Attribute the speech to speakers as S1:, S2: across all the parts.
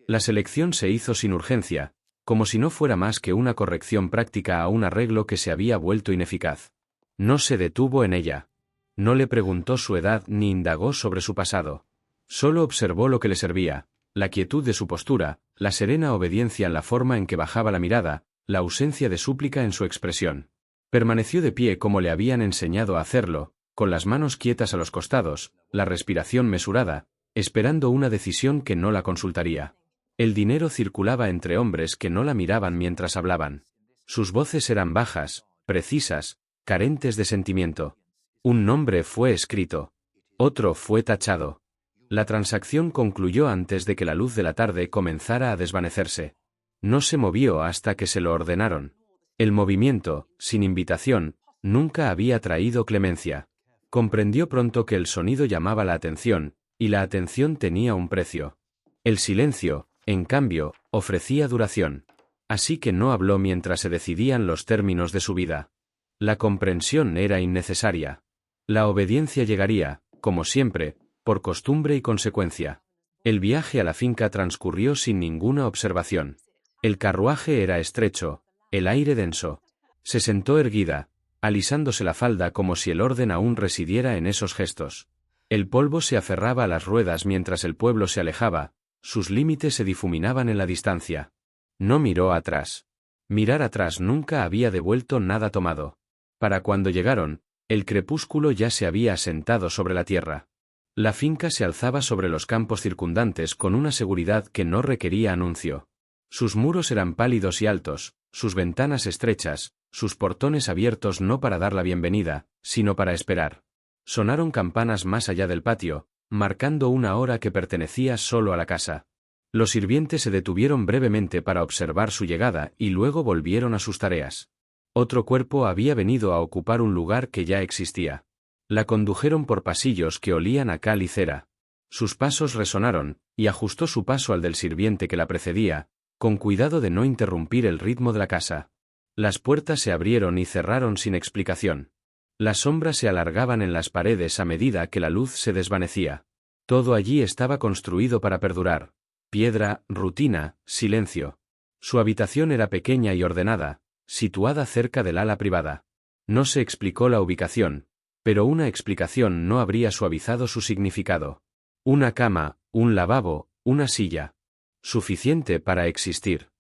S1: La selección se hizo sin urgencia, como si no fuera más que una corrección práctica a un arreglo que se había vuelto ineficaz. No se detuvo en ella. No le preguntó su edad ni indagó sobre su pasado. Solo observó lo que le servía, la quietud de su postura, la serena obediencia en la forma en que bajaba la mirada, la ausencia de súplica en su expresión. Permaneció de pie como le habían enseñado a hacerlo, con las manos quietas a los costados, la respiración mesurada, esperando una decisión que no la consultaría. El dinero circulaba entre hombres que no la miraban mientras hablaban. Sus voces eran bajas, precisas, carentes de sentimiento. Un nombre fue escrito. Otro fue tachado. La transacción concluyó antes de que la luz de la tarde comenzara a desvanecerse. No se movió hasta que se lo ordenaron. El movimiento, sin invitación, nunca había traído clemencia. Comprendió pronto que el sonido llamaba la atención, y la atención tenía un precio. El silencio, en cambio, ofrecía duración. Así que no habló mientras se decidían los términos de su vida. La comprensión era innecesaria. La obediencia llegaría, como siempre, por costumbre y consecuencia. El viaje a la finca transcurrió sin ninguna observación. El carruaje era estrecho, el aire denso. Se sentó erguida, alisándose la falda como si el orden aún residiera en esos gestos. El polvo se aferraba a las ruedas mientras el pueblo se alejaba, sus límites se difuminaban en la distancia. No miró atrás. Mirar atrás nunca había devuelto nada tomado. Para cuando llegaron, el crepúsculo ya se había asentado sobre la tierra. La finca se alzaba sobre los campos circundantes con una seguridad que no requería anuncio. Sus muros eran pálidos y altos, sus ventanas estrechas, sus portones abiertos no para dar la bienvenida, sino para esperar. Sonaron campanas más allá del patio, marcando una hora que pertenecía solo a la casa. Los sirvientes se detuvieron brevemente para observar su llegada y luego volvieron a sus tareas. Otro cuerpo había venido a ocupar un lugar que ya existía. La condujeron por pasillos que olían a cal y cera. Sus pasos resonaron, y ajustó su paso al del sirviente que la precedía, con cuidado de no interrumpir el ritmo de la casa. Las puertas se abrieron y cerraron sin explicación. Las sombras se alargaban en las paredes a medida que la luz se desvanecía. Todo allí estaba construido para perdurar. Piedra, rutina, silencio. Su habitación era pequeña y ordenada, situada cerca del ala privada. No se explicó la ubicación, pero una explicación no habría suavizado su significado. Una cama, un lavabo, una silla. Suficiente para existir.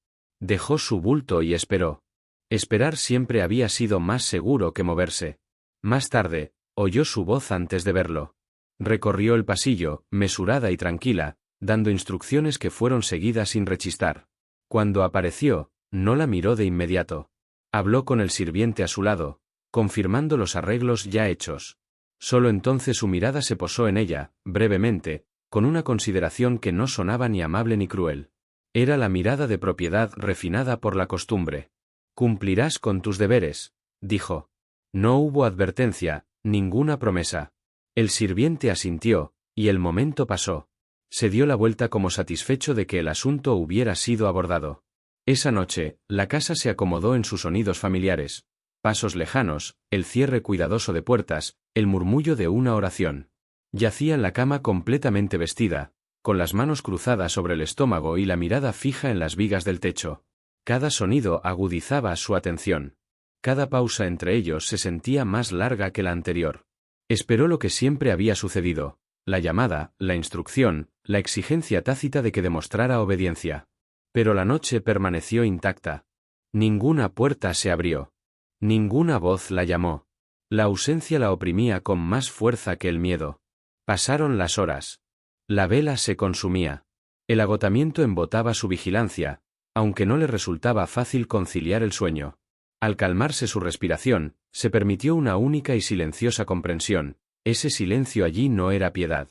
S1: Dejó su bulto y esperó. Esperar siempre había sido más seguro que moverse. Más tarde, oyó su voz antes de verlo. Recorrió el pasillo, mesurada y tranquila, dando instrucciones que fueron seguidas sin rechistar. Cuando apareció, no la miró de inmediato. Habló con el sirviente a su lado, confirmando los arreglos ya hechos. Solo entonces su mirada se posó en ella, brevemente, con una consideración que no sonaba ni amable ni cruel. Era la mirada de propiedad refinada por la costumbre. «Cumplirás con tus deberes», dijo. No hubo advertencia, ninguna promesa. El sirviente asintió, y el momento pasó. Se dio la vuelta como satisfecho de que el asunto hubiera sido abordado. Esa noche, la casa se acomodó en sus sonidos familiares. Pasos lejanos, el cierre cuidadoso de puertas, el murmullo de una oración. Yacía en la cama completamente vestida, con las manos cruzadas sobre el estómago y la mirada fija en las vigas del techo. Cada sonido agudizaba su atención. Cada pausa entre ellos se sentía más larga que la anterior. Esperó lo que siempre había sucedido: la llamada, la instrucción, la exigencia tácita de que demostrara obediencia. Pero la noche permaneció intacta. Ninguna puerta se abrió. Ninguna voz la llamó. La ausencia la oprimía con más fuerza que el miedo. Pasaron las horas. La vela se consumía. El agotamiento embotaba su vigilancia, aunque no le resultaba fácil conciliar el sueño. Al calmarse su respiración, se permitió una única y silenciosa comprensión: ese silencio allí no era piedad.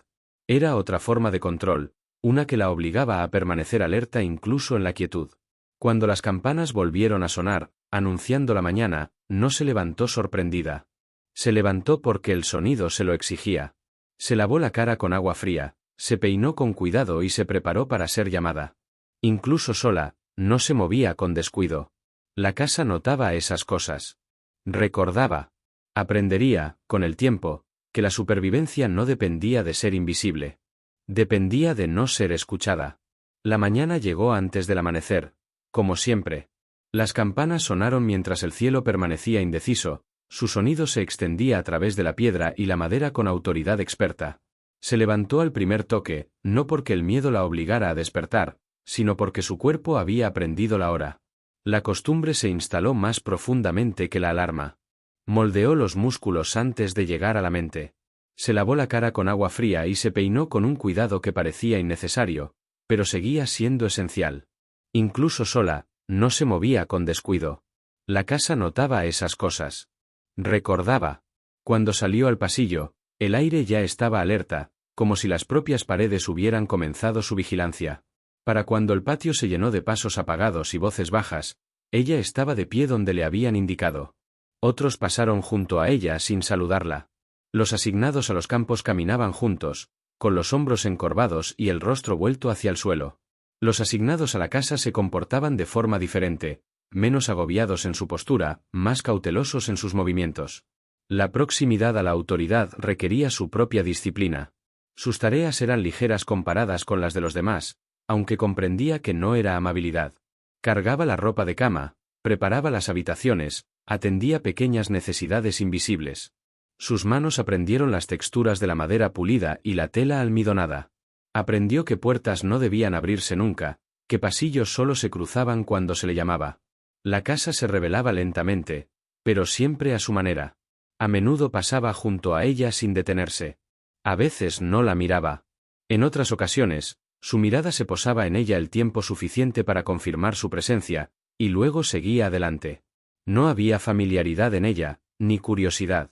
S1: Era otra forma de control, una que la obligaba a permanecer alerta incluso en la quietud. Cuando las campanas volvieron a sonar, anunciando la mañana, no se levantó sorprendida. Se levantó porque el sonido se lo exigía. Se lavó la cara con agua fría, se peinó con cuidado y se preparó para ser llamada. Incluso sola, no se movía con descuido. La casa notaba esas cosas. Recordaba. Aprendería, con el tiempo, que la supervivencia no dependía de ser invisible. Dependía de no ser escuchada. La mañana llegó antes del amanecer, como siempre. Las campanas sonaron mientras el cielo permanecía indeciso, su sonido se extendía a través de la piedra y la madera con autoridad experta. Se levantó al primer toque, no porque el miedo la obligara a despertar, sino porque su cuerpo había aprendido la hora. La costumbre se instaló más profundamente que la alarma. Moldeó los músculos antes de llegar a la mente. Se lavó la cara con agua fría y se peinó con un cuidado que parecía innecesario, pero seguía siendo esencial. Incluso sola, no se movía con descuido. La casa notaba esas cosas. Recordaba. Cuando salió al pasillo, el aire ya estaba alerta, como si las propias paredes hubieran comenzado su vigilancia. Para cuando el patio se llenó de pasos apagados y voces bajas, ella estaba de pie donde le habían indicado. Otros pasaron junto a ella sin saludarla. Los asignados a los campos caminaban juntos, con los hombros encorvados y el rostro vuelto hacia el suelo. Los asignados a la casa se comportaban de forma diferente, menos agobiados en su postura, más cautelosos en sus movimientos. La proximidad a la autoridad requería su propia disciplina. Sus tareas eran ligeras comparadas con las de los demás, aunque comprendía que no era amabilidad. Cargaba la ropa de cama, preparaba las habitaciones, atendía pequeñas necesidades invisibles. Sus manos aprendieron las texturas de la madera pulida y la tela almidonada. Aprendió que puertas no debían abrirse nunca, que pasillos solo se cruzaban cuando se le llamaba. La casa se revelaba lentamente, pero siempre a su manera. A menudo pasaba junto a ella sin detenerse. A veces no la miraba. En otras ocasiones, su mirada se posaba en ella el tiempo suficiente para confirmar su presencia, y luego seguía adelante. No había familiaridad en ella, ni curiosidad.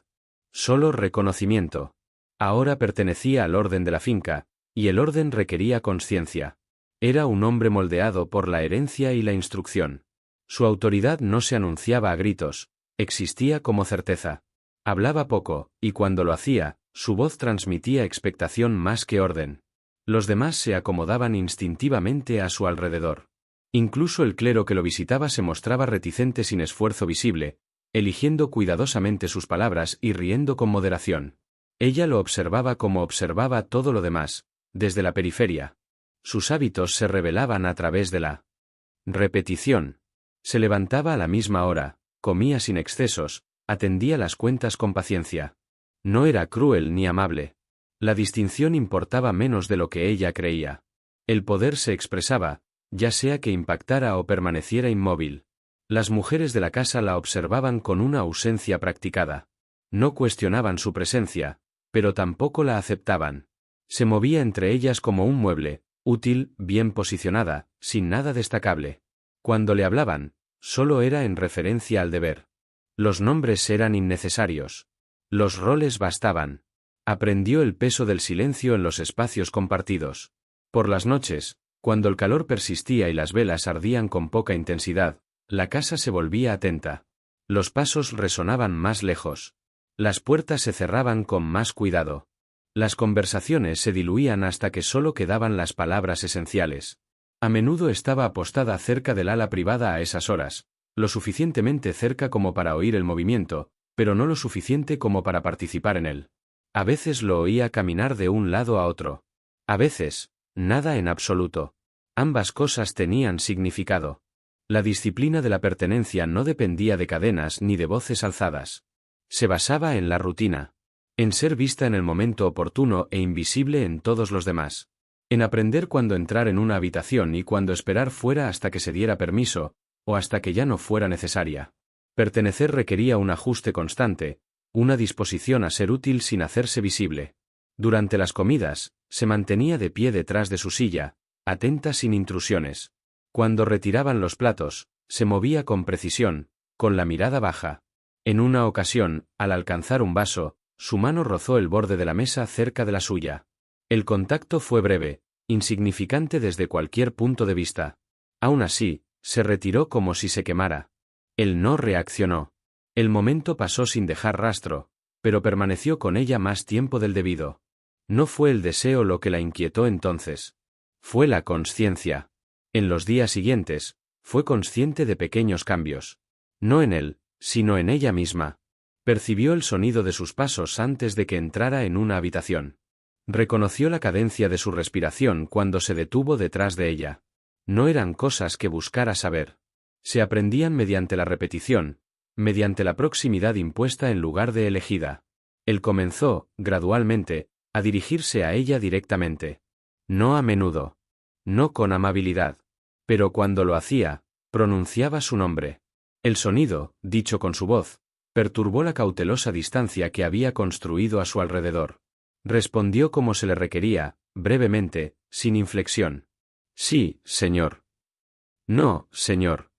S1: Solo reconocimiento. Ahora pertenecía al orden de la finca, y el orden requería conciencia. Era un hombre moldeado por la herencia y la instrucción. Su autoridad no se anunciaba a gritos, existía como certeza. Hablaba poco, y cuando lo hacía, su voz transmitía expectación más que orden. Los demás se acomodaban instintivamente a su alrededor. Incluso el clero que lo visitaba se mostraba reticente sin esfuerzo visible, eligiendo cuidadosamente sus palabras y riendo con moderación. Ella lo observaba como observaba todo lo demás, desde la periferia. Sus hábitos se revelaban a través de la repetición. Se levantaba a la misma hora, comía sin excesos, atendía las cuentas con paciencia. No era cruel ni amable. La distinción importaba menos de lo que ella creía. El poder se expresaba, ya sea que impactara o permaneciera inmóvil. Las mujeres de la casa la observaban con una ausencia practicada. No cuestionaban su presencia, pero tampoco la aceptaban. Se movía entre ellas como un mueble, útil, bien posicionada, sin nada destacable. Cuando le hablaban, solo era en referencia al deber. Los nombres eran innecesarios. Los roles bastaban. Aprendió el peso del silencio en los espacios compartidos. Por las noches, cuando el calor persistía y las velas ardían con poca intensidad, la casa se volvía atenta. Los pasos resonaban más lejos. Las puertas se cerraban con más cuidado. Las conversaciones se diluían hasta que solo quedaban las palabras esenciales. A menudo estaba apostada cerca del ala privada a esas horas, lo suficientemente cerca como para oír el movimiento, pero no lo suficiente como para participar en él. A veces lo oía caminar de un lado a otro. A veces, nada en absoluto. Ambas cosas tenían significado. La disciplina de la pertenencia no dependía de cadenas ni de voces alzadas. Se basaba en la rutina. En ser vista en el momento oportuno e invisible en todos los demás. En aprender cuándo entrar en una habitación y cuándo esperar fuera hasta que se diera permiso, o hasta que ya no fuera necesaria. Pertenecer requería un ajuste constante, una disposición a ser útil sin hacerse visible. Durante las comidas, se mantenía de pie detrás de su silla, atenta sin intrusiones. Cuando retiraban los platos, se movía con precisión, con la mirada baja. En una ocasión, al alcanzar un vaso, su mano rozó el borde de la mesa cerca de la suya. El contacto fue breve, insignificante desde cualquier punto de vista. Aún así, se retiró como si se quemara. Él no reaccionó. El momento pasó sin dejar rastro, pero permaneció con ella más tiempo del debido. No fue el deseo lo que la inquietó entonces. Fue la consciencia. En los días siguientes, fue consciente de pequeños cambios. No en él, sino en ella misma. Percibió el sonido de sus pasos antes de que entrara en una habitación. Reconoció la cadencia de su respiración cuando se detuvo detrás de ella. No eran cosas que buscara saber. Se aprendían mediante la repetición, mediante la proximidad impuesta en lugar de elegida. Él comenzó, gradualmente, a dirigirse a ella directamente. No a menudo. No con amabilidad. Pero cuando lo hacía, pronunciaba su nombre. El sonido, dicho con su voz, perturbó la cautelosa distancia que había construido a su alrededor. Respondió como se le requería, brevemente, sin inflexión. Sí, señor. No, señor.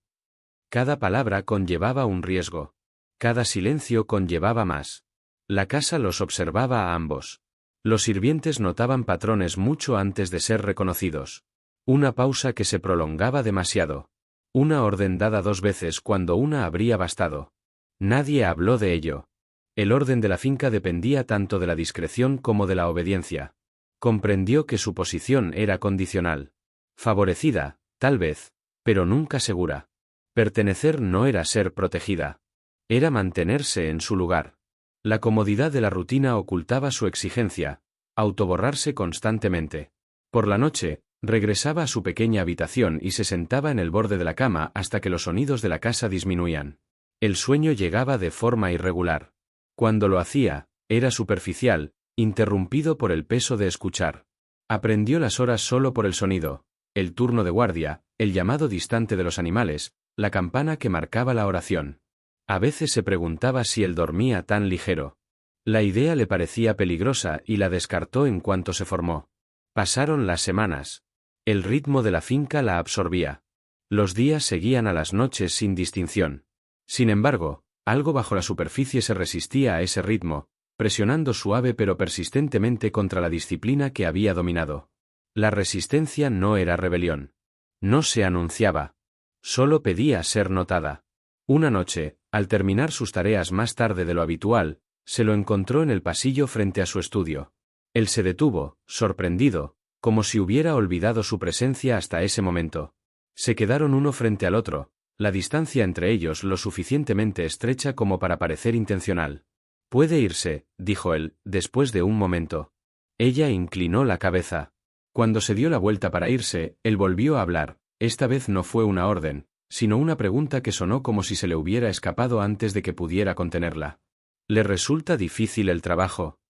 S1: Cada palabra conllevaba un riesgo. Cada silencio conllevaba más. La casa los observaba a ambos. Los sirvientes notaban patrones mucho antes de ser reconocidos. Una pausa que se prolongaba demasiado. Una orden dada 2 veces cuando una habría bastado. Nadie habló de ello. El orden de la finca dependía tanto de la discreción como de la obediencia. Comprendió que su posición era condicional. Favorecida, tal vez, pero nunca segura. Pertenecer no era ser protegida. Era mantenerse en su lugar. La comodidad de la rutina ocultaba su exigencia, autoborrarse constantemente. Por la noche, regresaba a su pequeña habitación y se sentaba en el borde de la cama hasta que los sonidos de la casa disminuían. El sueño llegaba de forma irregular. Cuando lo hacía, era superficial, interrumpido por el peso de escuchar. Aprendió las horas solo por el sonido, el turno de guardia, el llamado distante de los animales, la campana que marcaba la oración. A veces se preguntaba si él dormía tan ligero. La idea le parecía peligrosa y la descartó en cuanto se formó. Pasaron las semanas. El ritmo de la finca la absorbía. Los días seguían a las noches sin distinción. Sin embargo, algo bajo la superficie se resistía a ese ritmo, presionando suave pero persistentemente contra la disciplina que había dominado. La resistencia no era rebelión. No se anunciaba. Solo pedía ser notada. Una noche, al terminar sus tareas más tarde de lo habitual, se lo encontró en el pasillo frente a su estudio. Él se detuvo, sorprendido, como si hubiera olvidado su presencia hasta ese momento. Se quedaron uno frente al otro, la distancia entre ellos lo suficientemente estrecha como para parecer intencional. «Puede irse», dijo él, después de un momento. Ella inclinó la cabeza. Cuando se dio la vuelta para irse, él volvió a hablar. Esta vez no fue una orden, sino una pregunta que sonó como si se le hubiera escapado antes de que pudiera contenerla. «¿Le resulta difícil el trabajo?»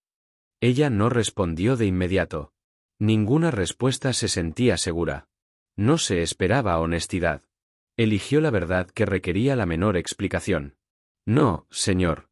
S1: Ella no respondió de inmediato. Ninguna respuesta se sentía segura. No se esperaba honestidad. Eligió la verdad que requería la menor explicación. «No, señor».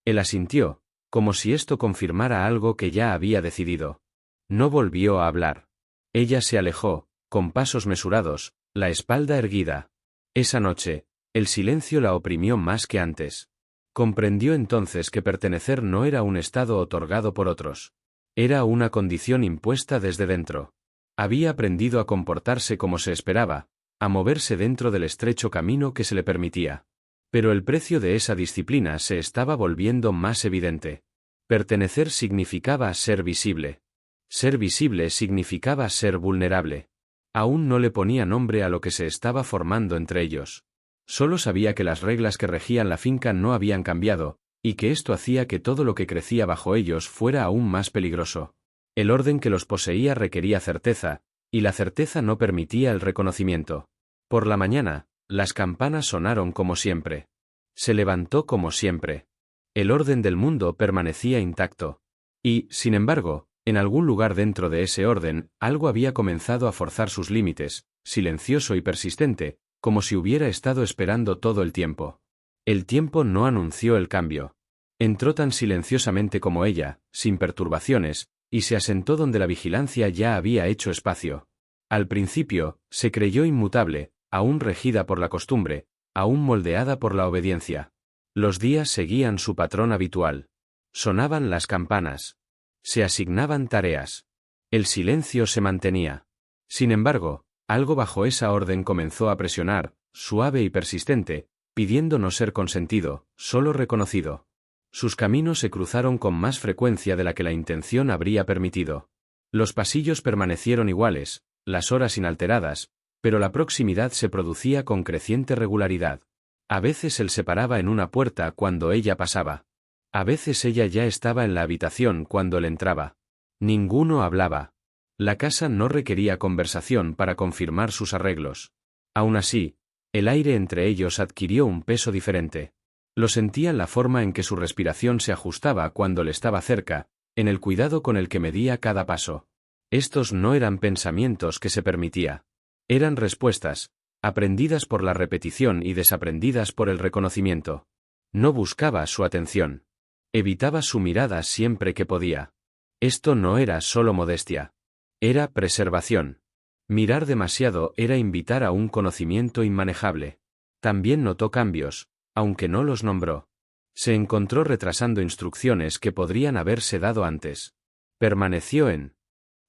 S1: Él asintió, como si esto confirmara algo que ya había decidido. No volvió a hablar. Ella se alejó, con pasos mesurados, la espalda erguida. Esa noche, el silencio la oprimió más que antes. Comprendió entonces que pertenecer no era un estado otorgado por otros. Era una condición impuesta desde dentro. Había aprendido a comportarse como se esperaba, a moverse dentro del estrecho camino que se le permitía. Pero el precio de esa disciplina se estaba volviendo más evidente. Pertenecer significaba ser visible. Ser visible significaba ser vulnerable. Aún no le ponía nombre a lo que se estaba formando entre ellos. Solo sabía que las reglas que regían la finca no habían cambiado, y que esto hacía que todo lo que crecía bajo ellos fuera aún más peligroso. El orden que los poseía requería certeza, y la certeza no permitía el reconocimiento. Por la mañana, las campanas sonaron como siempre. Se levantó como siempre. El orden del mundo permanecía intacto. Y, sin embargo, en algún lugar dentro de ese orden, algo había comenzado a forzar sus límites, silencioso y persistente, como si hubiera estado esperando todo el tiempo. El tiempo no anunció el cambio. Entró tan silenciosamente como ella, sin perturbaciones, y se asentó donde la vigilancia ya había hecho espacio. Al principio, se creyó inmutable, aún regida por la costumbre, aún moldeada por la obediencia. Los días seguían su patrón habitual. Sonaban las campanas. Se asignaban tareas. El silencio se mantenía. Sin embargo, algo bajo esa orden comenzó a presionar, suave y persistente, pidiendo no ser consentido, solo reconocido. Sus caminos se cruzaron con más frecuencia de la que la intención habría permitido. Los pasillos permanecieron iguales, las horas inalteradas, pero la proximidad se producía con creciente regularidad. A veces él se paraba en una puerta cuando ella pasaba. A veces ella ya estaba en la habitación cuando él entraba. Ninguno hablaba. La casa no requería conversación para confirmar sus arreglos. Aún así, el aire entre ellos adquirió un peso diferente. Lo sentía en la forma en que su respiración se ajustaba cuando le estaba cerca, en el cuidado con el que medía cada paso. Estos no eran pensamientos que se permitía. Eran respuestas, aprendidas por la repetición y desaprendidas por el reconocimiento. No buscaba su atención. Evitaba su mirada siempre que podía. Esto no era solo modestia. Era preservación. Mirar demasiado era invitar a un conocimiento inmanejable. También notó cambios, aunque no los nombró. Se encontró retrasando instrucciones que podrían haberse dado antes. Permaneció en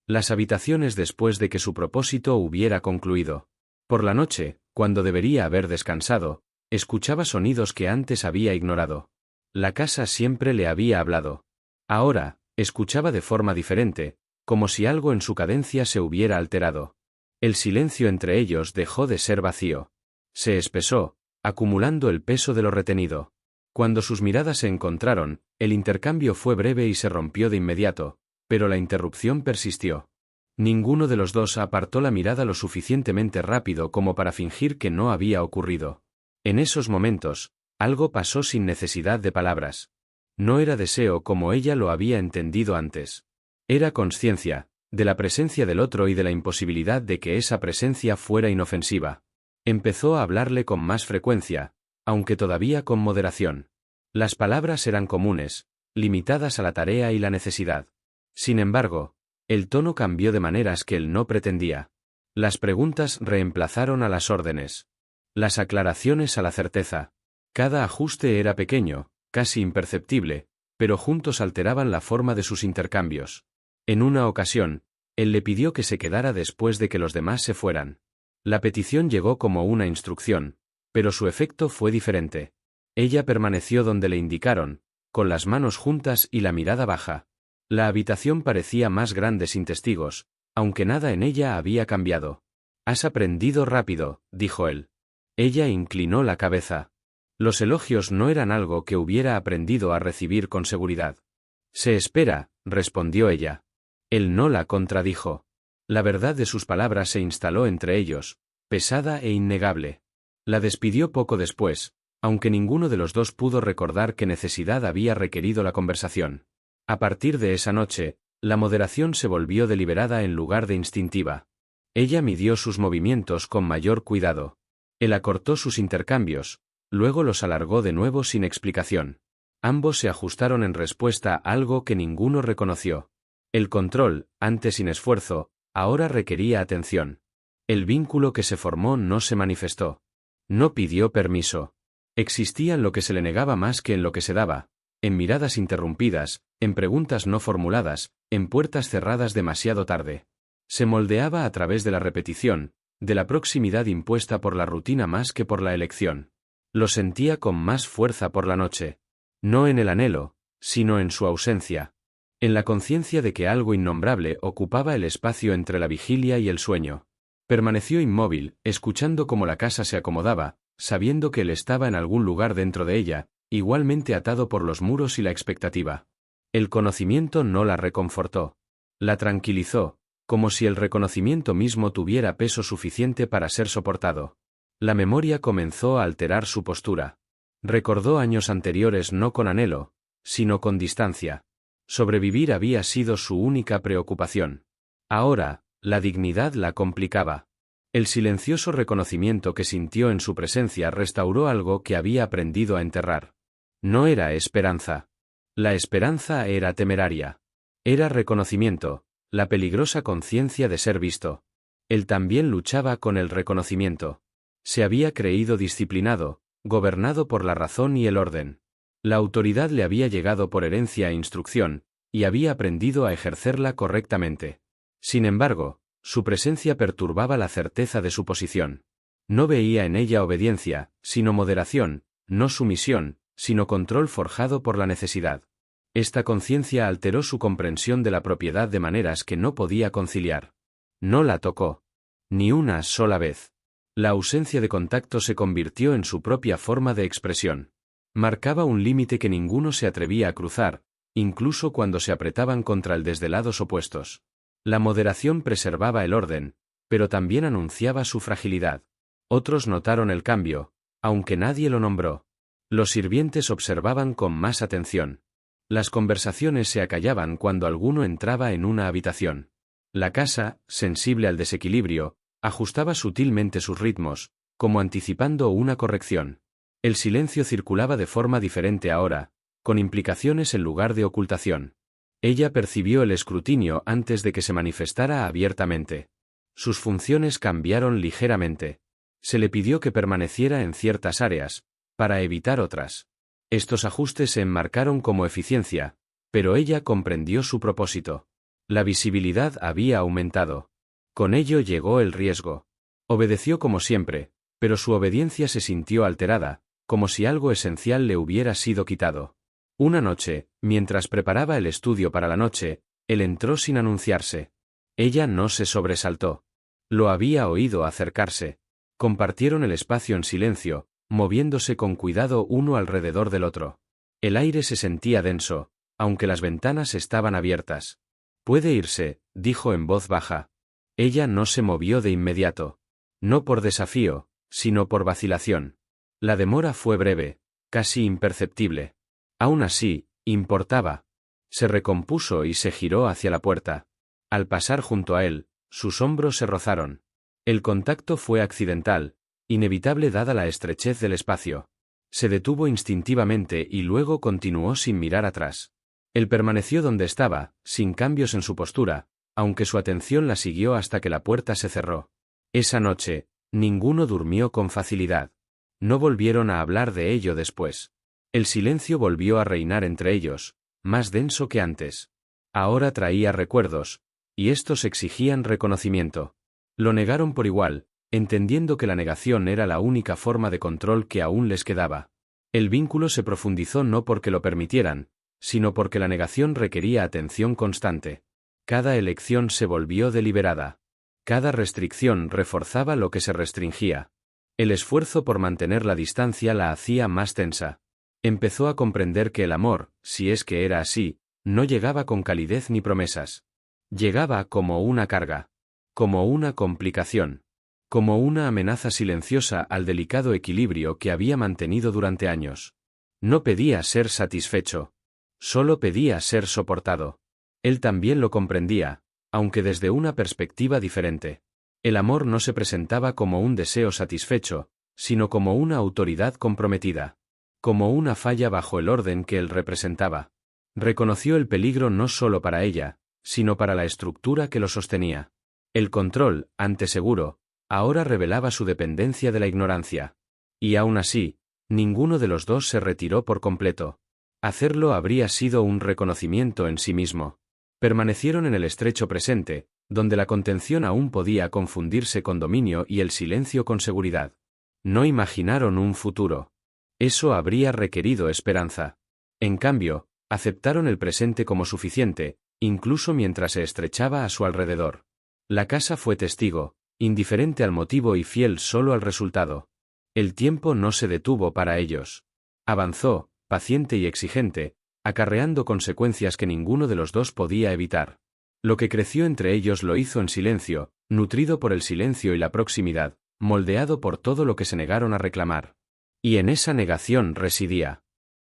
S1: las habitaciones después de que su propósito hubiera concluido. Por la noche, cuando debería haber descansado, escuchaba sonidos que antes había ignorado. La casa siempre le había hablado. Ahora, escuchaba de forma diferente, como si algo en su cadencia se hubiera alterado. El silencio entre ellos dejó de ser vacío. Se espesó, acumulando el peso de lo retenido. Cuando sus miradas se encontraron, el intercambio fue breve y se rompió de inmediato, pero la interrupción persistió. Ninguno de los dos apartó la mirada lo suficientemente rápido como para fingir que no había ocurrido. En esos momentos, algo pasó sin necesidad de palabras. No era deseo como ella lo había entendido antes. Era consciencia, de la presencia del otro y de la imposibilidad de que esa presencia fuera inofensiva. Empezó a hablarle con más frecuencia, aunque todavía con moderación. Las palabras eran comunes, limitadas a la tarea y la necesidad. Sin embargo, el tono cambió de maneras que él no pretendía. Las preguntas reemplazaron a las órdenes. Las aclaraciones a la certeza. Cada ajuste era pequeño, casi imperceptible, pero juntos alteraban la forma de sus intercambios. En una ocasión, él le pidió que se quedara después de que los demás se fueran. La petición llegó como una instrucción, pero su efecto fue diferente. Ella permaneció donde le indicaron, con las manos juntas y la mirada baja. La habitación parecía más grande sin testigos, aunque nada en ella había cambiado. «Has aprendido rápido», dijo él. Ella inclinó la cabeza. Los elogios no eran algo que hubiera aprendido a recibir con seguridad. «Se espera», respondió ella. Él no la contradijo. La verdad de sus palabras se instaló entre ellos, pesada e innegable. La despidió poco después, aunque ninguno de los dos pudo recordar qué necesidad había requerido la conversación. A partir de esa noche, la moderación se volvió deliberada en lugar de instintiva. Ella midió sus movimientos con mayor cuidado. Él acortó sus intercambios, luego los alargó de nuevo sin explicación. Ambos se ajustaron en respuesta a algo que ninguno reconoció. El control, antes sin esfuerzo, ahora requería atención. El vínculo que se formó no se manifestó. No pidió permiso. Existía en lo que se le negaba más que en lo que se daba, en miradas interrumpidas, en preguntas no formuladas, en puertas cerradas demasiado tarde. Se moldeaba a través de la repetición, de la proximidad impuesta por la rutina más que por la elección. Lo sentía con más fuerza por la noche. No en el anhelo, sino en su ausencia. En la conciencia de que algo innombrable ocupaba el espacio entre la vigilia y el sueño. Permaneció inmóvil, escuchando cómo la casa se acomodaba, sabiendo que él estaba en algún lugar dentro de ella, igualmente atado por los muros y la expectativa. El conocimiento no la reconfortó. La tranquilizó, como si el reconocimiento mismo tuviera peso suficiente para ser soportado. La memoria comenzó a alterar su postura. Recordó años anteriores no con anhelo, sino con distancia. Sobrevivir había sido su única preocupación. Ahora, la dignidad la complicaba. El silencioso reconocimiento que sintió en su presencia restauró algo que había aprendido a enterrar. No era esperanza. La esperanza era temeraria. Era reconocimiento, la peligrosa conciencia de ser visto. Él también luchaba con el reconocimiento. Se había creído disciplinado, gobernado por la razón y el orden. La autoridad le había llegado por herencia e instrucción, y había aprendido a ejercerla correctamente. Sin embargo, su presencia perturbaba la certeza de su posición. No veía en ella obediencia, sino moderación, no sumisión, sino control forjado por la necesidad. Esta conciencia alteró su comprensión de la propiedad de maneras que no podía conciliar. No la tocó. Ni una sola vez. La ausencia de contacto se convirtió en su propia forma de expresión. Marcaba un límite que ninguno se atrevía a cruzar, incluso cuando se apretaban contra el desde lados opuestos. La moderación preservaba el orden, pero también anunciaba su fragilidad. Otros notaron el cambio, aunque nadie lo nombró. Los sirvientes observaban con más atención. Las conversaciones se acallaban cuando alguno entraba en una habitación. La casa, sensible al desequilibrio, ajustaba sutilmente sus ritmos, como anticipando una corrección. El silencio circulaba de forma diferente ahora, con implicaciones en lugar de ocultación. Ella percibió el escrutinio antes de que se manifestara abiertamente. Sus funciones cambiaron ligeramente. Se le pidió que permaneciera en ciertas áreas, para evitar otras. Estos ajustes se enmarcaron como eficiencia, pero ella comprendió su propósito. La visibilidad había aumentado. Con ello llegó el riesgo. Obedeció como siempre, pero su obediencia se sintió alterada, como si algo esencial le hubiera sido quitado. Una noche, mientras preparaba el estudio para la noche, él entró sin anunciarse. Ella no se sobresaltó. Lo había oído acercarse. Compartieron el espacio en silencio, moviéndose con cuidado uno alrededor del otro. El aire se sentía denso, aunque las ventanas estaban abiertas. «Puede irse», dijo en voz baja. Ella no se movió de inmediato. No por desafío, sino por vacilación. La demora fue breve, casi imperceptible. Aún así, importaba. Se recompuso y se giró hacia la puerta. Al pasar junto a él, sus hombros se rozaron. El contacto fue accidental, inevitable dada la estrechez del espacio. Se detuvo instintivamente y luego continuó sin mirar atrás. Él permaneció donde estaba, sin cambios en su postura, aunque su atención la siguió hasta que la puerta se cerró. Esa noche, ninguno durmió con facilidad. No volvieron a hablar de ello después. El silencio volvió a reinar entre ellos, más denso que antes. Ahora traía recuerdos, y estos exigían reconocimiento. Lo negaron por igual, entendiendo que la negación era la única forma de control que aún les quedaba. El vínculo se profundizó no porque lo permitieran, sino porque la negación requería atención constante. Cada elección se volvió deliberada. Cada restricción reforzaba lo que se restringía. El esfuerzo por mantener la distancia la hacía más tensa. Empezó a comprender que el amor, si es que era así, no llegaba con calidez ni promesas. Llegaba como una carga, como una complicación, como una amenaza silenciosa al delicado equilibrio que había mantenido durante años. No pedía ser satisfecho. Solo pedía ser soportado. Él también lo comprendía, aunque desde una perspectiva diferente. El amor no se presentaba como un deseo satisfecho, sino como una autoridad comprometida. Como una falla bajo el orden que él representaba. Reconoció el peligro no solo para ella, sino para la estructura que lo sostenía. El control, antes seguro, ahora revelaba su dependencia de la ignorancia. Y aún así, ninguno de los dos se retiró por completo. Hacerlo habría sido un reconocimiento en sí mismo. Permanecieron en el estrecho presente, donde la contención aún podía confundirse con dominio y el silencio con seguridad. No imaginaron un futuro. Eso habría requerido esperanza. En cambio, aceptaron el presente como suficiente, incluso mientras se estrechaba a su alrededor. La casa fue testigo, indiferente al motivo y fiel solo al resultado. El tiempo no se detuvo para ellos. Avanzó, paciente y exigente, acarreando consecuencias que ninguno de los dos podía evitar. Lo que creció entre ellos lo hizo en silencio, nutrido por el silencio y la proximidad, moldeado por todo lo que se negaron a reclamar. Y en esa negación residía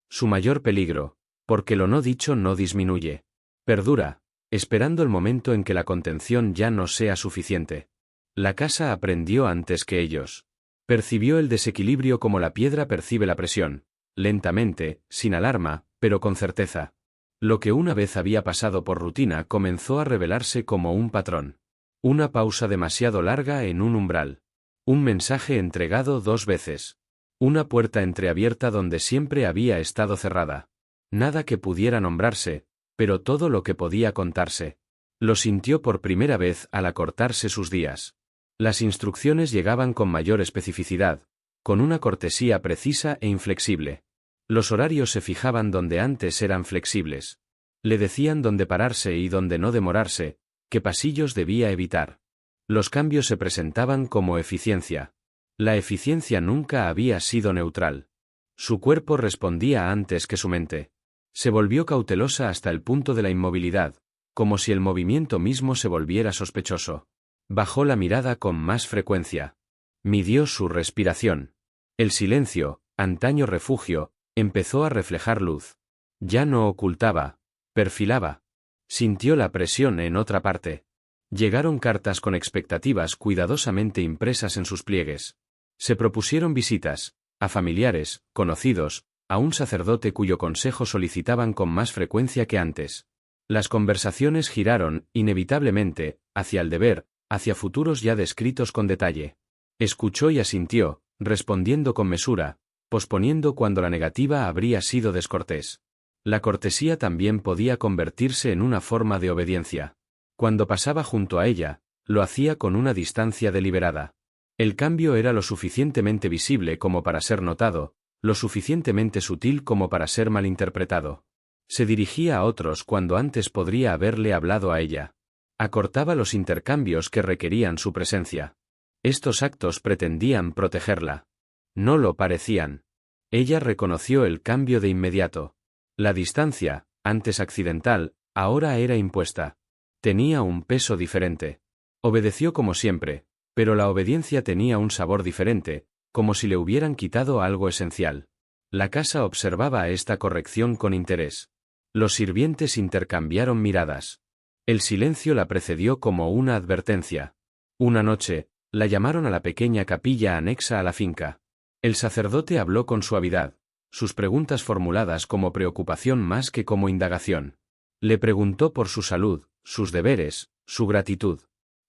S1: su mayor peligro, porque lo no dicho no disminuye. Perdura, esperando el momento en que la contención ya no sea suficiente. La casa aprendió antes que ellos. Percibió el desequilibrio como la piedra percibe la presión, lentamente, sin alarma, pero con certeza. Lo que una vez había pasado por rutina comenzó a revelarse como un patrón. Una pausa demasiado larga en un umbral. Un mensaje entregado 2 veces. Una puerta entreabierta donde siempre había estado cerrada. Nada que pudiera nombrarse, pero todo lo que podía contarse. Lo sintió por primera vez al acortarse sus días. Las instrucciones llegaban con mayor especificidad, con una cortesía precisa e inflexible. Los horarios se fijaban donde antes eran flexibles. Le decían dónde pararse y dónde no demorarse, qué pasillos debía evitar. Los cambios se presentaban como eficiencia. La eficiencia nunca había sido neutral. Su cuerpo respondía antes que su mente. Se volvió cautelosa hasta el punto de la inmovilidad, como si el movimiento mismo se volviera sospechoso. Bajó la mirada con más frecuencia. Midió su respiración. El silencio, antaño refugio, empezó a reflejar luz. Ya no ocultaba, perfilaba. Sintió la presión en otra parte. Llegaron cartas con expectativas cuidadosamente impresas en sus pliegues. Se propusieron visitas, a familiares, conocidos, a un sacerdote cuyo consejo solicitaban con más frecuencia que antes. Las conversaciones giraron, inevitablemente, hacia el deber, hacia futuros ya descritos con detalle. Escuchó y asintió, respondiendo con mesura, posponiendo cuando la negativa habría sido descortés. La cortesía también podía convertirse en una forma de obediencia. Cuando pasaba junto a ella, lo hacía con una distancia deliberada. El cambio era lo suficientemente visible como para ser notado, lo suficientemente sutil como para ser malinterpretado. Se dirigía a otros cuando antes podría haberle hablado a ella. Acortaba los intercambios que requerían su presencia. Estos actos pretendían protegerla. No lo parecían. Ella reconoció el cambio de inmediato. La distancia, antes accidental, ahora era impuesta. Tenía un peso diferente. Obedeció como siempre, pero la obediencia tenía un sabor diferente, como si le hubieran quitado algo esencial. La casa observaba esta corrección con interés. Los sirvientes intercambiaron miradas. El silencio la precedió como una advertencia. Una noche, la llamaron a la pequeña capilla anexa a la finca. El sacerdote habló con suavidad, sus preguntas formuladas como preocupación más que como indagación. Le preguntó por su salud, sus deberes, su gratitud.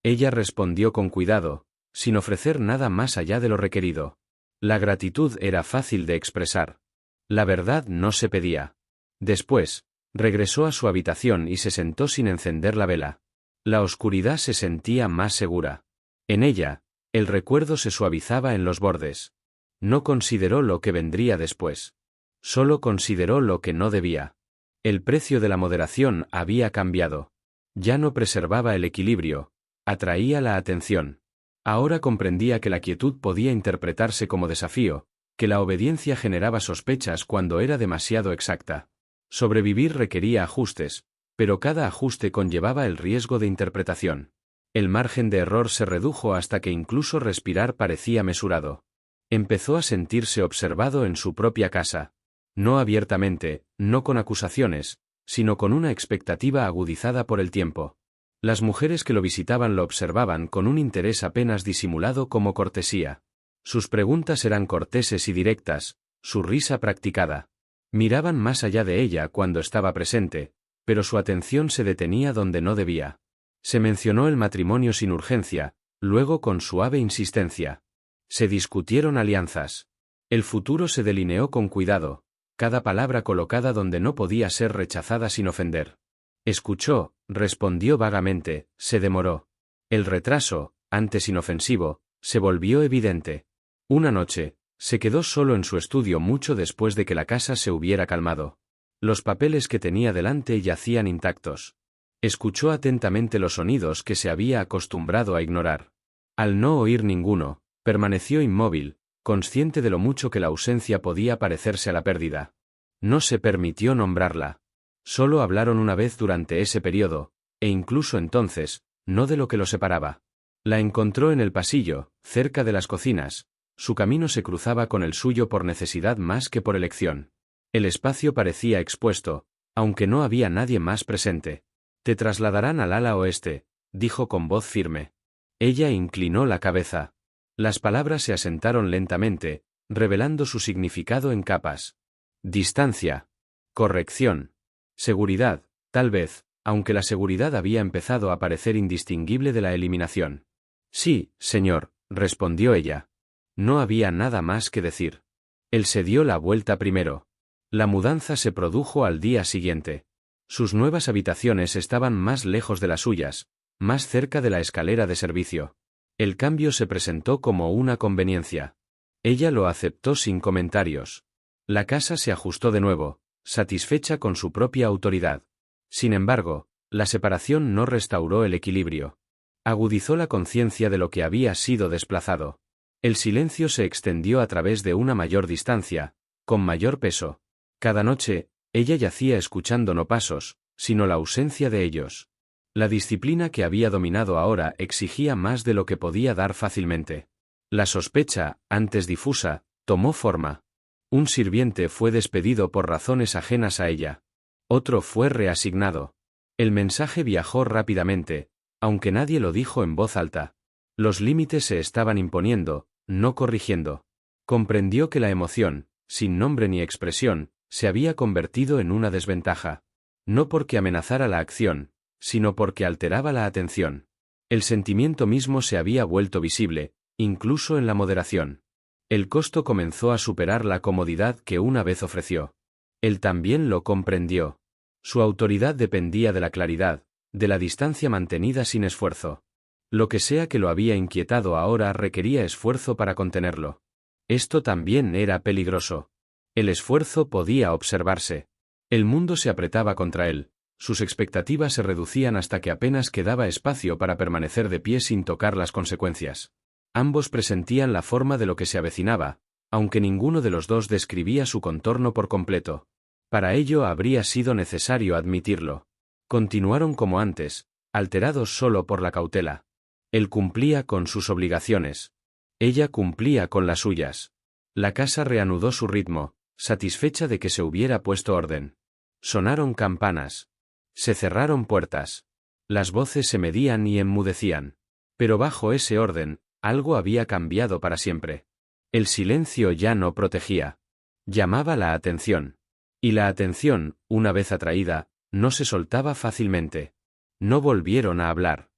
S1: Ella respondió con cuidado, sin ofrecer nada más allá de lo requerido. La gratitud era fácil de expresar. La verdad no se pedía. Después, regresó a su habitación y se sentó sin encender la vela. La oscuridad se sentía más segura. En ella, el recuerdo se suavizaba en los bordes. No consideró lo que vendría después. Solo consideró lo que no debía. El precio de la moderación había cambiado. Ya no preservaba el equilibrio, atraía la atención. Ahora comprendía que la quietud podía interpretarse como desafío, que la obediencia generaba sospechas cuando era demasiado exacta. Sobrevivir requería ajustes, pero cada ajuste conllevaba el riesgo de interpretación. El margen de error se redujo hasta que incluso respirar parecía mesurado. Empezó a sentirse observado en su propia casa. No abiertamente, no con acusaciones, sino con una expectativa agudizada por el tiempo. Las mujeres que lo visitaban lo observaban con un interés apenas disimulado como cortesía. Sus preguntas eran corteses y directas, su risa practicada. Miraban más allá de ella cuando estaba presente, pero su atención se detenía donde no debía. Se mencionó el matrimonio sin urgencia, luego con suave insistencia. Se discutieron alianzas. El futuro se delineó con cuidado, cada palabra colocada donde no podía ser rechazada sin ofender. Escuchó, respondió vagamente, se demoró. El retraso, antes inofensivo, se volvió evidente. Una noche, se quedó solo en su estudio mucho después de que la casa se hubiera calmado. Los papeles que tenía delante yacían intactos. Escuchó atentamente los sonidos que se había acostumbrado a ignorar. Al no oír ninguno, permaneció inmóvil, consciente de lo mucho que la ausencia podía parecerse a la pérdida. No se permitió nombrarla. Solo hablaron una vez durante ese periodo, e incluso entonces, no de lo que lo separaba. La encontró en el pasillo, cerca de las cocinas. Su camino se cruzaba con el suyo por necesidad más que por elección. El espacio parecía expuesto, aunque no había nadie más presente. Te trasladarán al ala oeste, dijo con voz firme. Ella inclinó la cabeza. Las palabras se asentaron lentamente, revelando su significado en capas. Distancia. Corrección. Seguridad, tal vez, aunque la seguridad había empezado a parecer indistinguible de la eliminación. Sí, señor, respondió ella. No había nada más que decir. Él se dio la vuelta primero. La mudanza se produjo al día siguiente. Sus nuevas habitaciones estaban más lejos de las suyas, más cerca de la escalera de servicio. El cambio se presentó como una conveniencia. Ella lo aceptó sin comentarios. La casa se ajustó de nuevo, satisfecha con su propia autoridad. Sin embargo, la separación no restauró el equilibrio. Agudizó la conciencia de lo que había sido desplazado. El silencio se extendió a través de una mayor distancia, con mayor peso. Cada noche, Ella yacía escuchando no pasos, sino la ausencia de ellos. La disciplina que había dominado ahora exigía más de lo que podía dar fácilmente. La sospecha, antes difusa, tomó forma. Un sirviente fue despedido por razones ajenas a ella. Otro fue reasignado. El mensaje viajó rápidamente, aunque nadie lo dijo en voz alta. Los límites se estaban imponiendo, no corrigiendo. Comprendió que la emoción, sin nombre ni expresión, se había convertido en una desventaja. No porque amenazara la acción, sino porque alteraba la atención. El sentimiento mismo se había vuelto visible, incluso en la moderación. El costo comenzó a superar la comodidad que una vez ofreció. Él también lo comprendió. Su autoridad dependía de la claridad, de la distancia mantenida sin esfuerzo. Lo que sea que lo había inquietado ahora requería esfuerzo para contenerlo. Esto también era peligroso. El esfuerzo podía observarse. El mundo se apretaba contra él. Sus expectativas se reducían hasta que apenas quedaba espacio para permanecer de pie sin tocar las consecuencias. Ambos presentían la forma de lo que se avecinaba, aunque ninguno de los dos describía su contorno por completo. Para ello habría sido necesario admitirlo. Continuaron como antes, alterados solo por la cautela. Él cumplía con sus obligaciones. Ella cumplía con las suyas. La casa reanudó su ritmo, satisfecha de que se hubiera puesto orden. Sonaron campanas. Se cerraron puertas. Las voces se medían y enmudecían. Pero bajo ese orden, algo había cambiado para siempre. El silencio ya no protegía. Llamaba la atención. Y la atención, una vez atraída, no se soltaba fácilmente. No volvieron a hablar.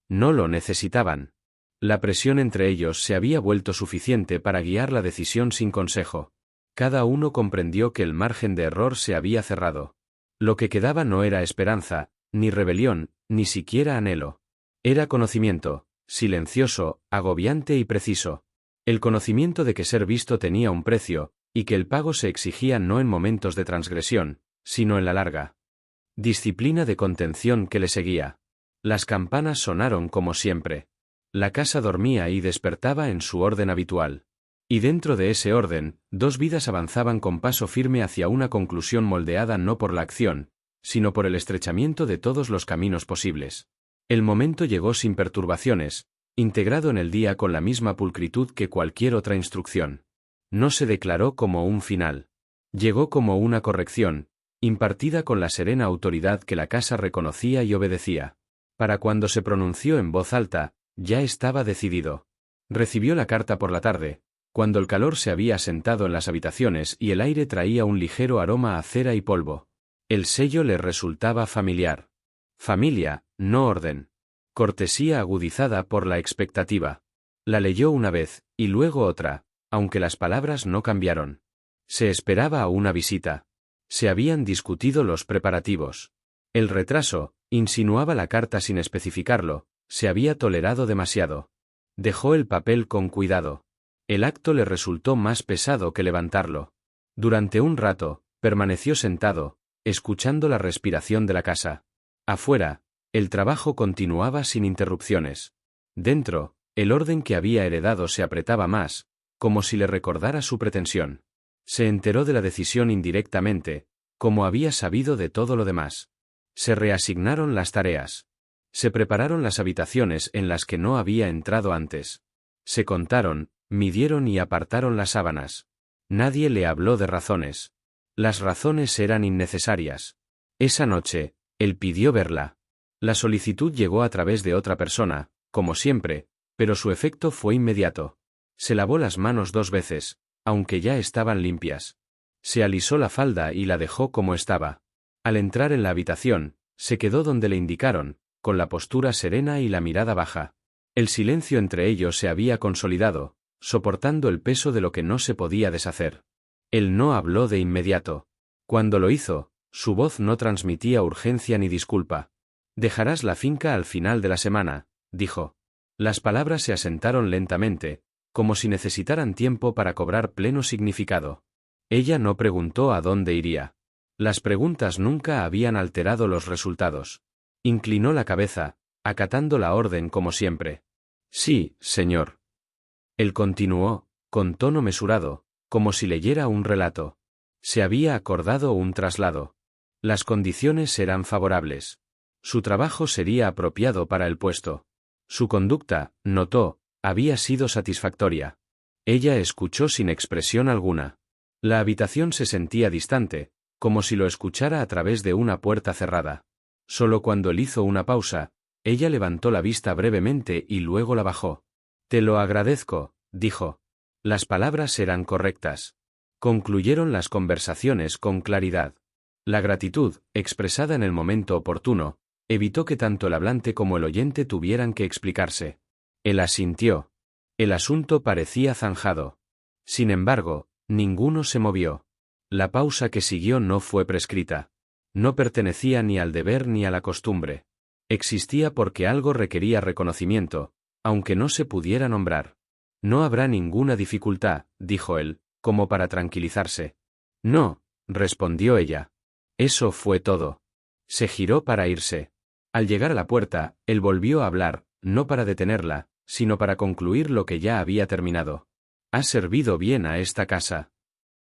S1: No lo necesitaban. La presión entre ellos se había vuelto suficiente para guiar la decisión sin consejo. Cada uno comprendió que el margen de error se había cerrado. Lo que quedaba no era esperanza, ni rebelión, ni siquiera anhelo. Era conocimiento, silencioso, agobiante y preciso. El conocimiento de que ser visto tenía un precio, y que el pago se exigía no en momentos de transgresión, sino en la larga. Disciplina de contención que le seguía. Las campanas sonaron como siempre. La casa dormía y despertaba en su orden habitual. Y dentro de ese orden, dos vidas avanzaban con paso firme hacia una conclusión moldeada no por la acción, sino por el estrechamiento de todos los caminos posibles. El momento llegó sin perturbaciones, integrado en el día con la misma pulcritud que cualquier otra instrucción. No se declaró como un final. Llegó como una corrección, impartida con la serena autoridad que la casa reconocía y obedecía. Para cuando se pronunció en voz alta, ya estaba decidido. Recibió la carta por la tarde, cuando el calor se había asentado en las habitaciones y el aire traía un ligero aroma a cera y polvo. El sello le resultaba familiar. Familia, no orden. Cortesía agudizada por la expectativa. La leyó una vez, y luego otra, aunque las palabras no cambiaron. Se esperaba una visita. Se habían discutido los preparativos. El retraso, insinuaba la carta sin especificarlo, se había tolerado demasiado. Dejó el papel con cuidado. El acto le resultó más pesado que levantarlo. Durante un rato, permaneció sentado, escuchando la respiración de la casa. Afuera, el trabajo continuaba sin interrupciones. Dentro, el orden que había heredado se apretaba más, como si le recordara su pretensión. Se enteró de la decisión indirectamente, como había sabido de todo lo demás. Se reasignaron las tareas. Se prepararon las habitaciones en las que no había entrado antes. Se contaron, midieron y apartaron las sábanas. Nadie le habló de razones. Las razones eran innecesarias. Esa noche, él pidió verla. La solicitud llegó a través de otra persona, como siempre, pero su efecto fue inmediato. Se lavó las manos 2 veces, aunque ya estaban limpias. Se alisó la falda y la dejó como estaba. Al entrar en la habitación, se quedó donde le indicaron, con la postura serena y la mirada baja. El silencio entre ellos se había consolidado, soportando el peso de lo que no se podía deshacer. Él no habló de inmediato. Cuando lo hizo, su voz no transmitía urgencia ni disculpa. «Dejarás la finca al final de la semana», dijo. Las palabras se asentaron lentamente, como si necesitaran tiempo para cobrar pleno significado. Ella no preguntó a dónde iría. Las preguntas nunca habían alterado los resultados. Inclinó la cabeza, acatando la orden como siempre. «Sí, señor». Él continuó, con tono mesurado, como si leyera un relato. Se había acordado un traslado. Las condiciones eran favorables. Su trabajo sería apropiado para el puesto. Su conducta, notó, había sido satisfactoria. Ella escuchó sin expresión alguna. La habitación se sentía distante, como si lo escuchara a través de una puerta cerrada. Solo cuando él hizo una pausa, ella levantó la vista brevemente y luego la bajó. «Te lo agradezco», dijo. Las palabras eran correctas. Concluyeron las conversaciones con claridad. La gratitud, expresada en el momento oportuno, evitó que tanto el hablante como el oyente tuvieran que explicarse. Él asintió. El asunto parecía zanjado. Sin embargo, ninguno se movió. La pausa que siguió no fue prescrita. No pertenecía ni al deber ni a la costumbre. Existía porque algo requería reconocimiento, aunque no se pudiera nombrar. «No habrá ninguna dificultad», dijo él, como para tranquilizarse. «No», respondió ella. Eso fue todo. Se giró para irse. Al llegar a la puerta, él volvió a hablar, no para detenerla, sino para concluir lo que ya había terminado. «Has servido bien a esta casa».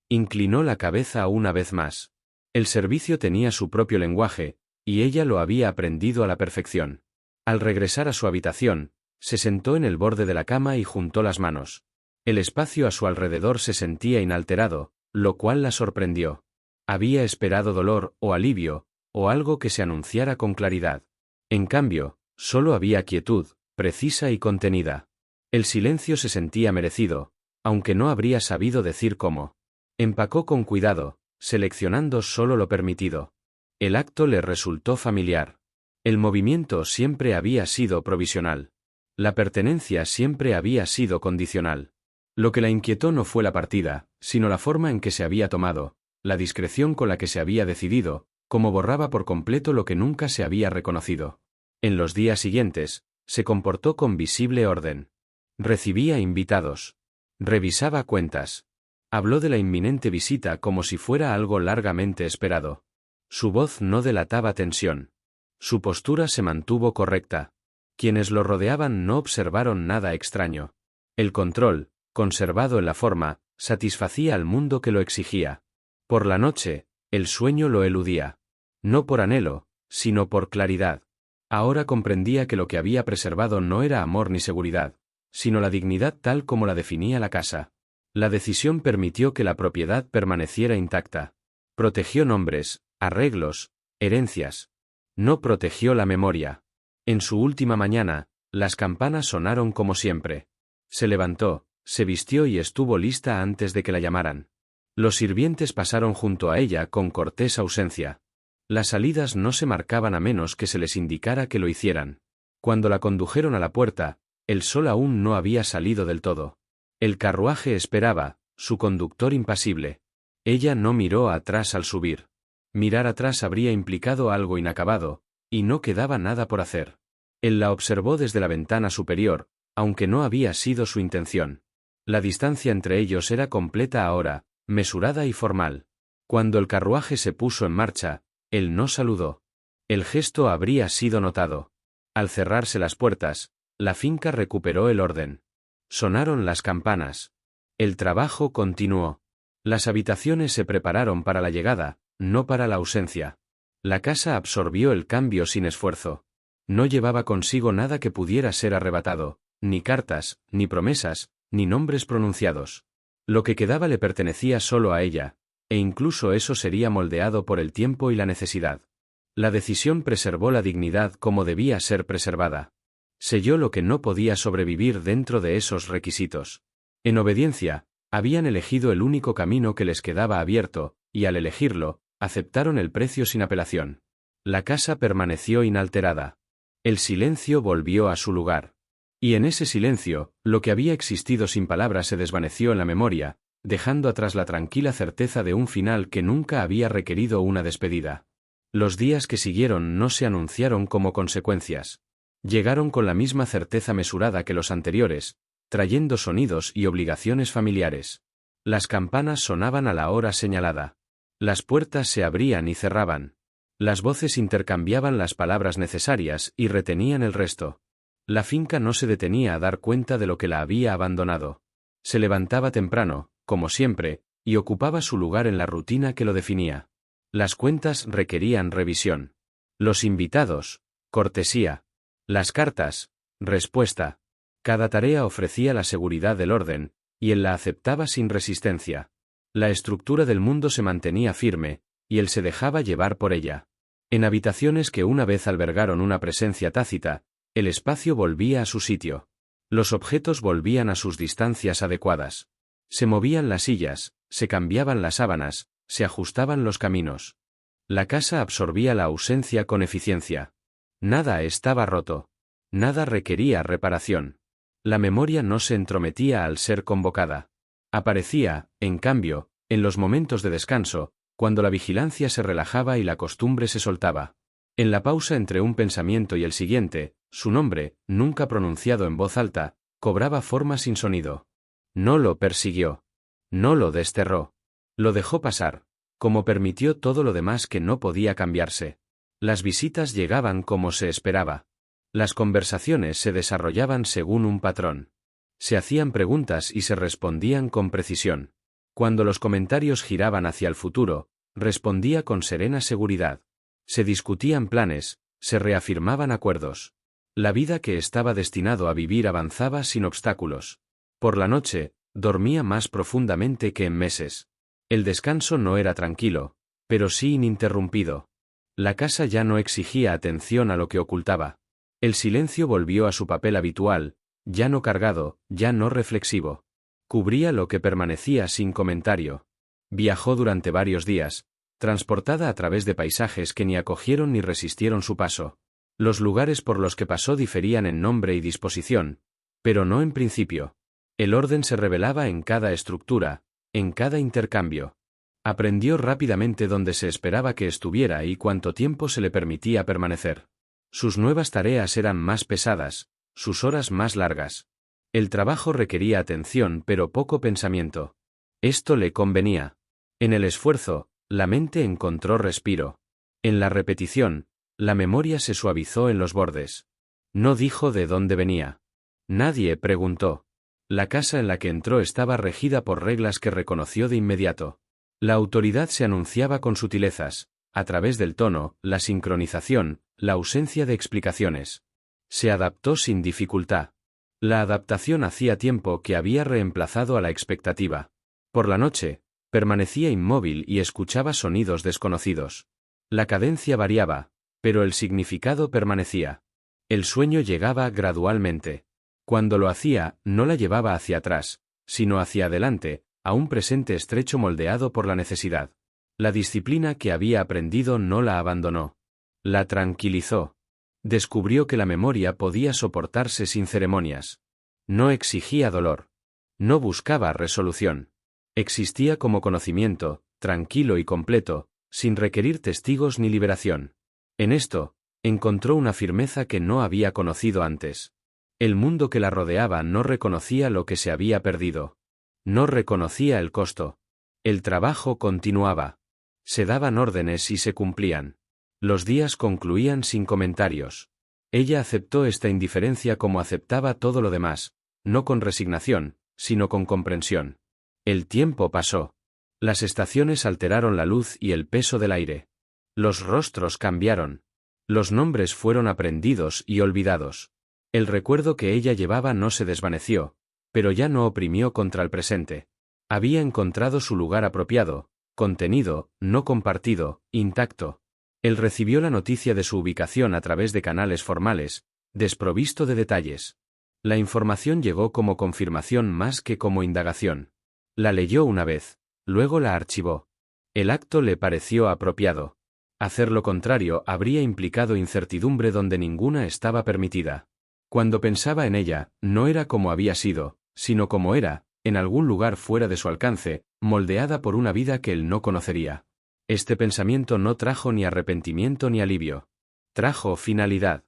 S1: Inclinó la cabeza una vez más. El servicio tenía su propio lenguaje, y ella lo había aprendido a la perfección. Al regresar a su habitación, se sentó en el borde de la cama y juntó las manos. El espacio a su alrededor se sentía inalterado, lo cual la sorprendió. Había esperado dolor o alivio, o algo que se anunciara con claridad. En cambio, solo había quietud, precisa y contenida. El silencio se sentía merecido, aunque no habría sabido decir cómo. Empacó con cuidado, seleccionando solo lo permitido. El acto le resultó familiar. El movimiento siempre había sido provisional. La pertenencia siempre había sido condicional. Lo que la inquietó no fue la partida, sino la forma en que se había tomado, la discreción con la que se había decidido, como borraba por completo lo que nunca se había reconocido. En los días siguientes, se comportó con visible orden. Recibía invitados. Revisaba cuentas. Habló de la inminente visita como si fuera algo largamente esperado. Su voz no delataba tensión. Su postura se mantuvo correcta. Quienes lo rodeaban no observaron nada extraño. El control, conservado en la forma, satisfacía al mundo que lo exigía. Por la noche, el sueño lo eludía. No por anhelo, sino por claridad. Ahora comprendía que lo que había preservado no era amor ni seguridad, sino la dignidad tal como la definía la casa. La decisión permitió que la propiedad permaneciera intacta. Protegió nombres, arreglos, herencias. No protegió la memoria. En su última mañana, las campanas sonaron como siempre. Se levantó, se vistió y estuvo lista antes de que la llamaran. Los sirvientes pasaron junto a ella con cortés ausencia. Las salidas no se marcaban a menos que se les indicara que lo hicieran. Cuando la condujeron a la puerta, el sol aún no había salido del todo. El carruaje esperaba, su conductor impasible. Ella no miró atrás al subir. Mirar atrás habría implicado algo inacabado, y no quedaba nada por hacer. Él la observó desde la ventana superior, aunque no había sido su intención. La distancia entre ellos era completa ahora, mesurada y formal. Cuando el carruaje se puso en marcha, él no saludó. El gesto habría sido notado. Al cerrarse las puertas, la finca recuperó el orden. Sonaron las campanas. El trabajo continuó. Las habitaciones se prepararon para la llegada, no para la ausencia. La casa absorbió el cambio sin esfuerzo. No llevaba consigo nada que pudiera ser arrebatado, ni cartas, ni promesas, ni nombres pronunciados. Lo que quedaba le pertenecía solo a ella, e incluso eso sería moldeado por el tiempo y la necesidad. La decisión preservó la dignidad como debía ser preservada. Selló lo que no podía sobrevivir dentro de esos requisitos. En obediencia, habían elegido el único camino que les quedaba abierto, y al elegirlo, aceptaron el precio sin apelación. La casa permaneció inalterada. El silencio volvió a su lugar. Y en ese silencio, lo que había existido sin palabras se desvaneció en la memoria, dejando atrás la tranquila certeza de un final que nunca había requerido una despedida. Los días que siguieron no se anunciaron como consecuencias. Llegaron con la misma certeza mesurada que los anteriores, trayendo sonidos y obligaciones familiares. Las campanas sonaban a la hora señalada. Las puertas se abrían y cerraban. Las voces intercambiaban las palabras necesarias y retenían el resto. La finca no se detenía a dar cuenta de lo que la había abandonado. Se levantaba temprano, como siempre, y ocupaba su lugar en la rutina que lo definía. Las cuentas requerían revisión. Los invitados, cortesía. Las cartas, respuesta. Cada tarea ofrecía la seguridad del orden, y él la aceptaba sin resistencia. La estructura del mundo se mantenía firme, y él se dejaba llevar por ella. En habitaciones que una vez albergaron una presencia tácita, el espacio volvía a su sitio. Los objetos volvían a sus distancias adecuadas. Se movían las sillas, se cambiaban las sábanas, se ajustaban los caminos. La casa absorbía la ausencia con eficiencia. Nada estaba roto. Nada requería reparación. La memoria no se entrometía al ser convocada. Aparecía, en cambio, en los momentos de descanso, cuando la vigilancia se relajaba y la costumbre se soltaba. En la pausa entre un pensamiento y el siguiente, su nombre, nunca pronunciado en voz alta, cobraba forma sin sonido. No lo persiguió. No lo desterró. Lo dejó pasar, como permitió todo lo demás que no podía cambiarse. Las visitas llegaban como se esperaba. Las conversaciones se desarrollaban según un patrón. Se hacían preguntas y se respondían con precisión. Cuando los comentarios giraban hacia el futuro, respondía con serena seguridad. Se discutían planes, se reafirmaban acuerdos. La vida que estaba destinado a vivir avanzaba sin obstáculos. Por la noche, dormía más profundamente que en meses. El descanso no era tranquilo, pero sí ininterrumpido. La casa ya no exigía atención a lo que ocultaba. El silencio volvió a su papel habitual, ya no cargado, ya no reflexivo. Cubría lo que permanecía sin comentario. Viajó durante varios días, transportada a través de paisajes que ni acogieron ni resistieron su paso. Los lugares por los que pasó diferían en nombre y disposición, pero no en principio. El orden se revelaba en cada estructura, en cada intercambio. Aprendió rápidamente dónde se esperaba que estuviera y cuánto tiempo se le permitía permanecer. Sus nuevas tareas eran más pesadas, sus horas más largas. El trabajo requería atención pero poco pensamiento. Esto le convenía. En el esfuerzo, la mente encontró respiro. En la repetición, la memoria se suavizó en los bordes. No dijo de dónde venía. Nadie preguntó. La casa en la que entró estaba regida por reglas que reconoció de inmediato. La autoridad se anunciaba con sutilezas, a través del tono, la sincronización, la ausencia de explicaciones. Se adaptó sin dificultad. La adaptación hacía tiempo que había reemplazado a la expectativa. Por la noche, permanecía inmóvil y escuchaba sonidos desconocidos. La cadencia variaba, pero el significado permanecía. El sueño llegaba gradualmente. Cuando lo hacía, no la llevaba hacia atrás, sino hacia adelante, a un presente estrecho moldeado por la necesidad. La disciplina que había aprendido no la abandonó. La tranquilizó. Descubrió que la memoria podía soportarse sin ceremonias. No exigía dolor. No buscaba resolución. Existía como conocimiento, tranquilo y completo, sin requerir testigos ni liberación. En esto, encontró una firmeza que no había conocido antes. El mundo que la rodeaba no reconocía lo que se había perdido. No reconocía el costo. El trabajo continuaba. Se daban órdenes y se cumplían. Los días concluían sin comentarios. Ella aceptó esta indiferencia como aceptaba todo lo demás, no con resignación, sino con comprensión. El tiempo pasó. Las estaciones alteraron la luz y el peso del aire. Los rostros cambiaron. Los nombres fueron aprendidos y olvidados. El recuerdo que ella llevaba no se desvaneció, pero ya no oprimió contra el presente. Había encontrado su lugar apropiado, contenido, no compartido, intacto. Él recibió la noticia de su ubicación a través de canales formales, desprovisto de detalles. La información llegó como confirmación más que como indagación. La leyó una vez, luego la archivó. El acto le pareció apropiado. Hacer lo contrario habría implicado incertidumbre donde ninguna estaba permitida. Cuando pensaba en ella, no era como había sido, sino como era, en algún lugar fuera de su alcance, moldeada por una vida que él no conocería. Este pensamiento no trajo ni arrepentimiento ni alivio. Trajo finalidad.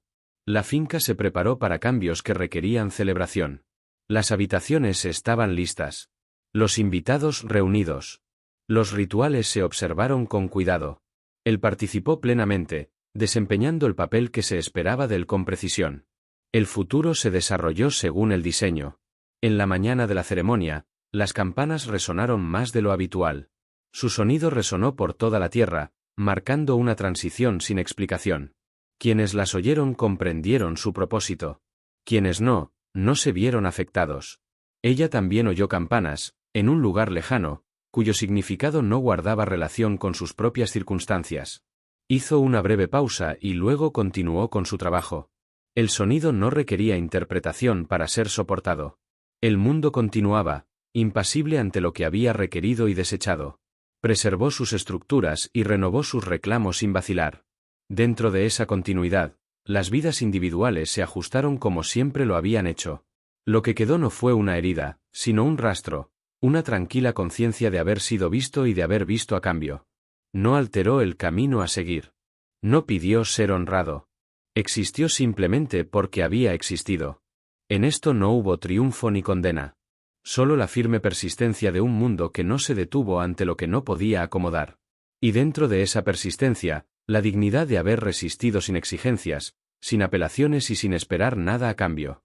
S1: La finca se preparó para cambios que requerían celebración. Las habitaciones estaban listas. Los invitados reunidos. Los rituales se observaron con cuidado. Él participó plenamente, desempeñando el papel que se esperaba de él con precisión. El futuro se desarrolló según el diseño. En la mañana de la ceremonia, las campanas resonaron más de lo habitual. Su sonido resonó por toda la tierra, marcando una transición sin explicación. Quienes las oyeron comprendieron su propósito. Quienes no, no se vieron afectados. Ella también oyó campanas, en un lugar lejano, cuyo significado no guardaba relación con sus propias circunstancias. Hizo una breve pausa y luego continuó con su trabajo. El sonido no requería interpretación para ser soportado. El mundo continuaba, impasible ante lo que había requerido y desechado. Preservó sus estructuras y renovó sus reclamos sin vacilar. Dentro de esa continuidad, las vidas individuales se ajustaron como siempre lo habían hecho. Lo que quedó no fue una herida, sino un rastro, una tranquila conciencia de haber sido visto y de haber visto a cambio. No alteró el camino a seguir. No pidió ser honrado. Existió simplemente porque había existido. En esto no hubo triunfo ni condena. Solo la firme persistencia de un mundo que no se detuvo ante lo que no podía acomodar. Y dentro de esa persistencia, la dignidad de haber resistido sin exigencias, sin apelaciones y sin esperar nada a cambio.